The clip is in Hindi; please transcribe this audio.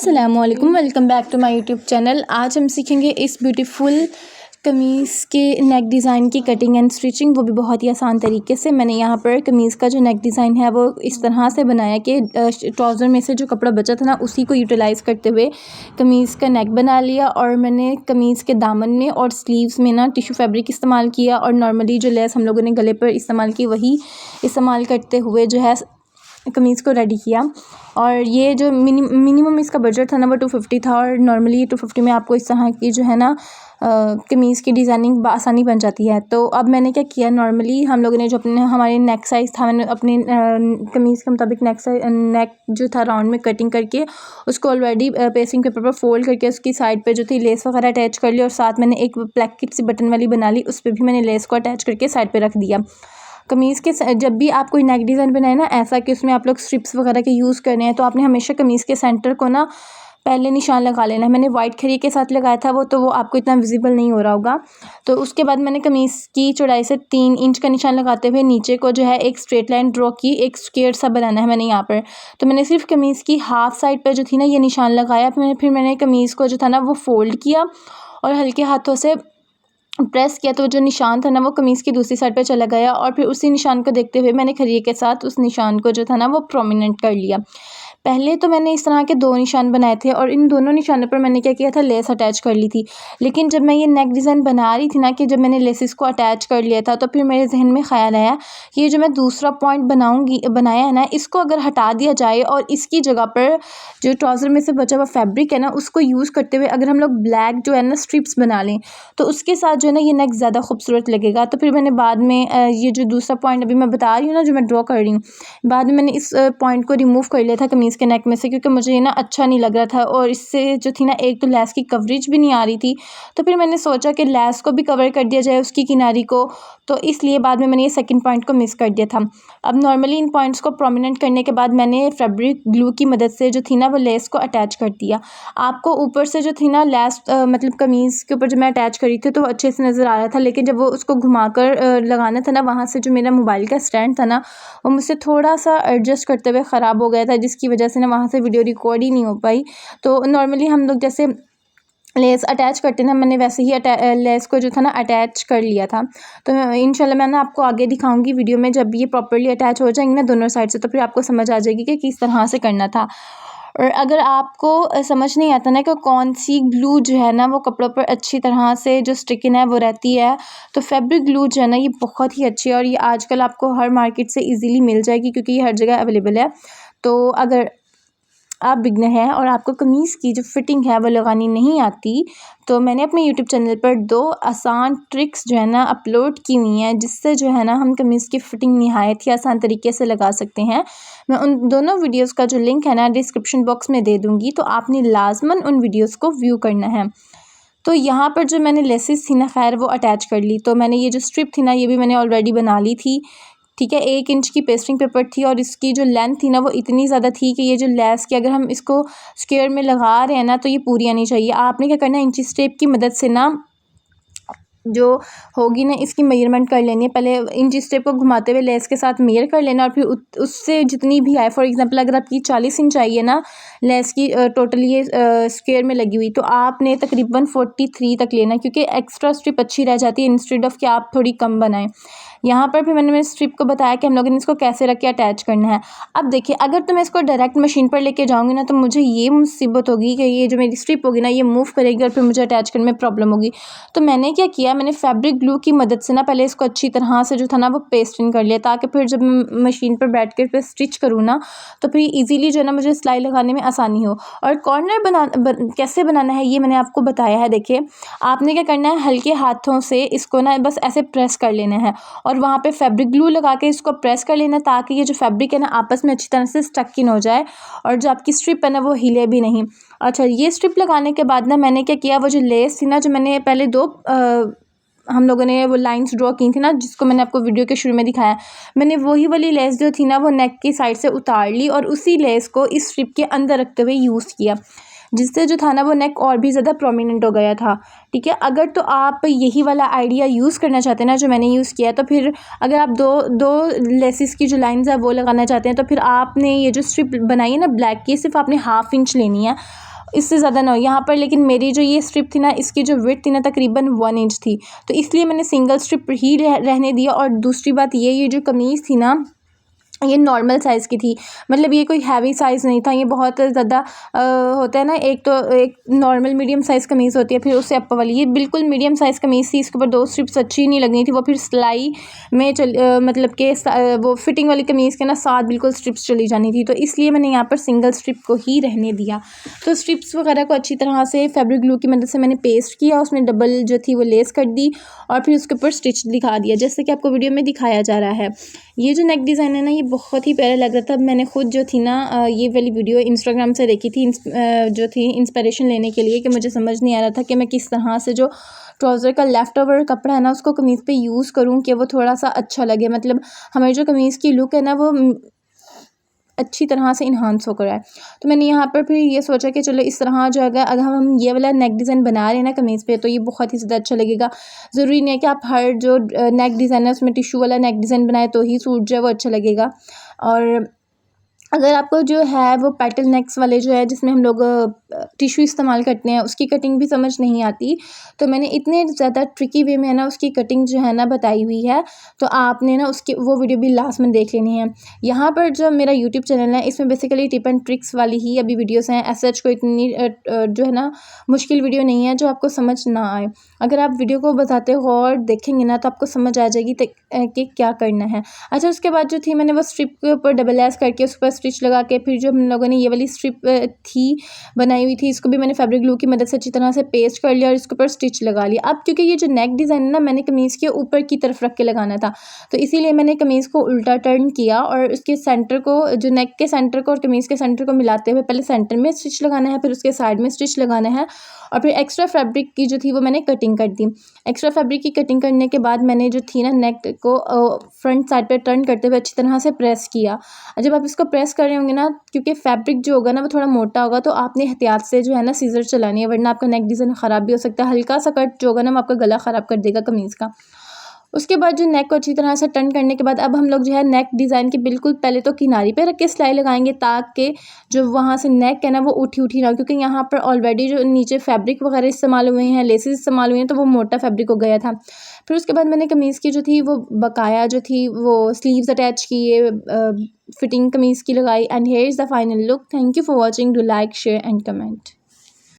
अस्सलामुअलैकुम, welcome back to my YouTube channel. आज हम सीखेंगे इस ब्यूटीफुल कमीज़ के नेक डिज़ाइन की कटिंग एंड स्टिचिंग, वो भी बहुत ही आसान तरीके से। मैंने यहाँ पर कमीज़ का जो नेक डिज़ाइन है वो इस तरह से बनाया कि ट्राउज़र में से जो कपड़ा बचा था ना, उसी को यूटिलाइज़ करते हुए कमीज़ का नेक बना लिया। और मैंने कमीज़ के दामन में और स्लीव्स में ना टिश्यू फैब्रिक इस्तेमाल किया, और नॉर्मली जो लेस हम लोगों ने गले पर इस्तेमाल की वही इस्तेमाल करते हुए जो है कमीज़ को रेडी किया। और ये जो मिनिमम इसका बजट था ना वो 250 था, और नॉर्मली 250 में आपको इस तरह की जो है ना कमीज़ की डिज़ाइनिंग आसानी बन जाती है। तो अब मैंने क्या किया, नॉर्मली हम लोगों ने जो हमारे नेक साइज़ था, मैंने अपने कमीज़ के मुताबिक नेक जो था राउंड में कटिंग करके उसको ऑलरेडी पेस्टिंग पेपर पर फोल्ड करके उसकी साइड पे जो थी लेस वगैरह अटैच कर ली, और साथ मैंने एक प्लेकेट सी बटन वाली बना ली, उस पर भी मैंने लेस को अटैच करके साइड पर रख दिया। कमीज़ के जब भी आप कोई नेक डिज़ाइन बनाए ना ऐसा कि उसमें आप लोग स्ट्रिप्स वगैरह के यूज़ करने हैं, तो आपने हमेशा कमीज़ के सेंटर को ना पहले निशान लगा लेना है। मैंने वाइट खरी के साथ लगाया था तो वो आपको इतना विजिबल नहीं हो रहा होगा। तो उसके बाद मैंने कमीज़ की चौड़ाई से 3 इंच का निशान लगाते हुए नीचे को जो है एक स्ट्रेट लाइन ड्रॉ की, एक स्क्वायर सा बनाना है मैंने यहाँ पर। तो मैंने सिर्फ कमीज़ की हाफ साइड पर जो थी ना ये निशान लगाया, फिर मैंने कमीज़ को जो था ना वो फोल्ड किया और हल्के हाथों से प्रेस किया, तो जो निशान था ना वो कमीज़ की दूसरी साइड पे चला गया, और फिर उसी निशान को देखते हुए मैंने खरीए के साथ उस निशान को जो था ना वो प्रोमिनेंट कर लिया। पहले तो मैंने इस तरह के 2 निशान बनाए थे, और इन दोनों निशानों पर मैंने क्या किया था, लेस अटैच कर ली थी। लेकिन जब मैं ये नेक डिज़ाइन बना रही थी ना, कि जब मैंने लेसेस को अटैच कर लिया था, तो फिर मेरे जहन में ख़्याल आया कि ये जो मैं दूसरा पॉइंट बनाया है ना, इसको अगर हटा दिया जाए और इसकी जगह पर जो ट्राउज़र में से बचा हुआ फैब्रिक है ना उसको यूज़ करते हुए अगर हम लोग ब्लैक जो है ना स्ट्रिप्स बना लें, तो उसके साथ जो है ना ये नेक ज़्यादा खूबसूरत लगेगा। तो फिर मैंने बाद में ये जो दूसरा पॉइंट अभी मैं बता रही हूँ ना, जो मैं ड्रॉ कर रही हूँ, बाद में मैंने इस पॉइंट को रिमूव कर लिया था कमीज़ के नेक में से, क्योंकि मुझे ये ना अच्छा नहीं लग रहा था, और इससे जो थी ना एक तो लेस की कवरेज भी नहीं आ रही थी। तो फिर मैंने सोचा कि लेस को भी कवर कर दिया जाए उसकी किनारी को, तो इसलिए बाद में मैंने ये सेकंड पॉइंट को मिस कर दिया था। अब नॉर्मली इन पॉइंट्स को प्रोमिनेंट करने के बाद मैंने फैब्रिक ग्लू की मदद से जो थी ना वो लेस को अटैच कर दिया। आपको ऊपर से जो थी ना लेस मतलब कमीज़ के ऊपर जब मैं अटैच करी थी तो अच्छे से नज़र आ रहा था, लेकिन जब वो उसको घुमाकर लगाना था ना, वहाँ से जो मेरा मोबाइल का स्टैंड था ना वो मुझसे थोड़ा सा एडजस्ट करते हुए ख़राब हो गया था, जिसकी वजह से ना वहाँ से वीडियो रिकॉर्ड ही नहीं हो पाई। तो नॉर्मली हम लोग जैसे लेस अटैच करते ना, मैंने वैसे ही लेस को जो था ना अटैच कर लिया था। तो इंशाल्लाह मैं ना आपको आगे दिखाऊंगी वीडियो में, जब ये प्रॉपर्ली अटैच हो जाएंगे ना दोनों साइड से, तो फिर आपको समझ आ जाएगी कि किस तरह से करना था। और अगर आपको समझ नहीं आता ना कि कौन सी ग्लू जो है ना वो कपड़ों पर अच्छी तरह से जो स्टिकिन है वो रहती है, तो फैब्रिक ग्लू जो है ना ये बहुत ही अच्छी है, और ये आजकल आपको हर मार्केट से इजीली मिल जाएगी क्योंकि ये हर जगह अवेलेबल है। तो अगर आप बिगनर हैं और आपको कमीज़ की जो फिटिंग है वो लगानी नहीं आती, तो मैंने अपने यूट्यूब चैनल पर 2 आसान ट्रिक्स जो है ना अपलोड की हुई हैं, जिससे जो है ना हम कमीज़ की फ़िटिंग निहायत ही आसान तरीके से लगा सकते हैं। मैं उन दोनों वीडियोस का जो लिंक है ना डिस्क्रिप्शन बॉक्स में दे दूँगी, तो आपने लाज़मन उन वीडियोस को व्यू करना है। तो यहाँ पर जो मैंने लेसेस थी ना खैर वो अटैच कर ली, तो मैंने ये जो स्ट्रिप थी ना ये भी मैंने ऑलरेडी बना ली थी। ठीक है, 1 इंच की पेस्टिंग पेपर थी, और इसकी जो लेंथ थी ना वो इतनी ज़्यादा थी कि ये जो लेस की अगर हम इसको स्क्वायर में लगा रहे हैं ना तो ये पूरी आनी चाहिए। आपने क्या करना है, इंची टेप की मदद से ना जो होगी ना इसकी मेजरमेंट कर लेनी है। पहले इंची टेप को घुमाते हुए लेस के साथ मेजर कर लेना, और फिर उससे जितनी भी आए, फॉर एग्जांपल अगर आपकी 40 इंच आई है ना लेस की टोटली ये स्क्वायर में लगी हुई, तो आपने तकरीबन 43 तक लेना, क्योंकि एक्स्ट्रा स्ट्रिप अच्छी रह जाती है इंस्टेड ऑफ कि आप थोड़ी कम बनाएं। यहाँ पर भी मैंने मेरे स्ट्रिप को बताया कि हम लोगों ने इसको कैसे रख के अटैच करना है। अब देखिए, अगर तो मैं इसको डायरेक्ट मशीन पर लेके जाऊँगी ना, तो मुझे ये मुसीबत होगी कि ये जो मेरी स्ट्रिप होगी ना ये मूव करेगी और फिर मुझे अटैच करने में प्रॉब्लम होगी। तो मैंने क्या किया, मैंने फैब्रिक ग्लू की मदद से ना पहले इसको अच्छी तरह से जो था ना वो पेस्ट इन कर लिया, ताकि फिर जब मशीन पर बैठ कर फिर स्टिच करूँ ना तो फिर ईजिली जो है ना मुझे सिलाई लगाने में आसानी हो। और कॉर्नर कैसे बनाना है ये मैंने आपको बताया है। देखिए, आपने क्या करना है, हल्के हाथों से इसको ना बस ऐसे प्रेस कर लेना है, और वहाँ पे फैब्रिक ग्लू लगा के इसको प्रेस कर लेना, ताकि ये जो फैब्रिक है ना आपस में अच्छी तरह से स्टक इन हो जाए, और जो आपकी स्ट्रिप है ना वो हिले भी नहीं। अच्छा, ये स्ट्रिप लगाने के बाद ना मैंने क्या किया, वो जो लेस थी ना जो मैंने पहले 2 हम लोगों ने वो लाइंस ड्रॉ की थी ना, जिसको मैंने आपको वीडियो के शुरू में दिखाया, मैंने वही वाली लेस जो थी ना वो नेक की साइड से उतार ली, और उसी लेस को इस स्ट्रिप के अंदर रखते हुए यूज़ किया, जिससे जो था ना वो नेक और भी ज़्यादा प्रोमिनेंट हो गया था। ठीक है, अगर तो आप यही वाला आइडिया यूज़ करना चाहते हैं ना जो मैंने यूज़ किया, तो फिर अगर आप दो लेसिस की जो लाइंस है वो लगाना चाहते हैं, तो फिर आपने ये जो स्ट्रिप बनाई है ना ब्लैक की, सिर्फ आपने 1/2 इंच लेनी है, इससे ज़्यादा ना हो यहाँ पर। लेकिन मेरी जो ये स्ट्रिप थी ना, इसकी जो विड्थ थी ना तकरीबन 1 इंच थी, तो इसलिए मैंने सिंगल स्ट्रिप ही रहने दिया। और दूसरी बात ये जो कमीज़ थी ना, ये नॉर्मल साइज़ की थी, मतलब ये कोई हैवी साइज़ नहीं था। ये बहुत ज़्यादा होता है ना, एक तो एक नॉर्मल मीडियम साइज़ कमीज़ होती है, फिर उससे अपर वाली, ये बिल्कुल मीडियम साइज़ कमीज़ थी। इसके ऊपर 2 स्ट्रिप्स अच्छी नहीं लग रही थी, वो फिर सिलाई में मतलब कि वो फिटिंग वाली कमीज़ के ना साथ बिल्कुल स्ट्रिप्स चली जानी थी, तो इसलिए मैंने यहाँ पर सिंगल स्ट्रिप को ही रहने दिया। तो स्ट्रिप्स वगैरह को अच्छी तरह से फैब्रिक ग्लू की मदद से मैंने पेस्ट किया, उसमें डबल जो थी वो लेस कर दी और फिर उसके ऊपर स्टिच दिखा दिया, जैसे कि आपको वीडियो में दिखाया जा रहा है। ये जो नेक डिज़ाइन है ना, ये बहुत ही प्यारा लग रहा था। मैंने खुद जो थी ना ये वाली वीडियो इंस्टाग्राम से देखी थी, जो थी इंस्पिरेशन लेने के लिए, कि मुझे समझ नहीं आ रहा था कि मैं किस तरह से जो ट्राउज़र का लेफ़्ट ओवर कपड़ा है ना, उसको कमीज़ पे यूज़ करूँ कि वो थोड़ा सा अच्छा लगे, मतलब हमारी जो कमीज़ की लुक है ना वो अच्छी तरह से इन्हांस होकर आए। तो मैंने यहाँ पर फिर ये सोचा कि चलो इस तरह जो अगर हम ये वाला नेक डिज़ाइन बना रहे हैं ना कमीज़ पे, तो ये बहुत ही ज़्यादा अच्छा लगेगा। ज़रूरी नहीं है कि आप हर जो नेक डिज़ाइन है उसमें टिश्यू वाला नेक डिज़ाइन बनाए तो ही सूट जो है वो अच्छा लगेगा। और अगर आपको जो है वो पेटल नेक्स वाले जो है जिसमें हम लोग टिश्यू इस्तेमाल करते हैं, उसकी कटिंग भी समझ नहीं आती, तो मैंने इतने ज़्यादा ट्रिकी वे में ना उसकी कटिंग जो है ना बताई हुई है, तो आपने ना उसकी वो वीडियो भी लास्ट में देख लेनी है। यहाँ पर जो मेरा यूट्यूब चैनल है, इसमें बेसिकली टिप एंड ट्रिक्स वाली ही अभी वीडियोस हैं। एज सच कोई इतनी जो है ना मुश्किल वीडियो नहीं है जो आपको समझ ना आए। अगर आप वीडियो को बताते हो और देखेंगे ना, तो आपको समझ आ जाएगी कि क्या करना है। अच्छा, उसके बाद जो थी मैंने वो स्ट्रिप के ऊपर डबल लेस करके उस पर स्टिच लगा के, फिर जो हम लोगों ने ये वाली स्ट्रिप थी बनाई हुई थी, इसको भी मैंने फैब्रिक ग्लू की मदद से अच्छी तरह से पेस्ट कर लिया और इसके ऊपर स्टिच लगा लिया। अब क्योंकि ये जो नेक डिज़ाइन है ना, मैंने कमीज़ के ऊपर की तरफ रख के लगाना था, तो इसीलिए मैंने कमीज़ को उल्टा टर्न किया और उसके सेंटर को, जो नेक के सेंटर को और कमीज़ के सेंटर को मिलाते हुए पहले सेंटर में स्टिच लगाना है, फिर उसके साइड में स्टिच लगाना है, और फिर एक्स्ट्रा फैब्रिक की जो थी वो मैंने कटिंग कर दी। एक्स्ट्रा फैब्रिक की कटिंग करने के बाद मैंने जो थी ना नेक को फ्रंट साइड पे टर्न करते हुए अच्छी तरह से प्रेस किया। जब आप इसको प्रेस कर रहे होंगे ना, क्योंकि फैब्रिक जो होगा ना वो थोड़ा मोटा होगा, तो आपने एहतियात से जो है ना सीज़र चलानी है, वरना आपका नेक डिज़ाइन ख़राब भी हो सकता है। हल्का सा कट जो होगा ना वो आपका गला ख़राब कर देगा कमीज़ का। उसके बाद जो नेक को अच्छी तरह से टर्न करने के बाद अब हम लोग जो है नेक डिज़ाइन के बिल्कुल पहले तो किनारी पे रख के सिलाई लगाएंगे, ताकि जो वहाँ से नेक है ना वो उठी ना हो, क्योंकि यहाँ पर ऑलरेडी जो नीचे फैब्रिक वगैरह इस्तेमाल हुए हैं, लेसेस इस्तेमाल हुए हैं, तो वो मोटा फैब्रिक हो गया था। फिर उसके बाद मैंने कमीज़ की जो थी वो बकाया जो थी वो स्लीव्स अटैच किए, फिटिंग कमीज़ की लगाई, and here is the final look. Thank you for watching. Do like, share and comment.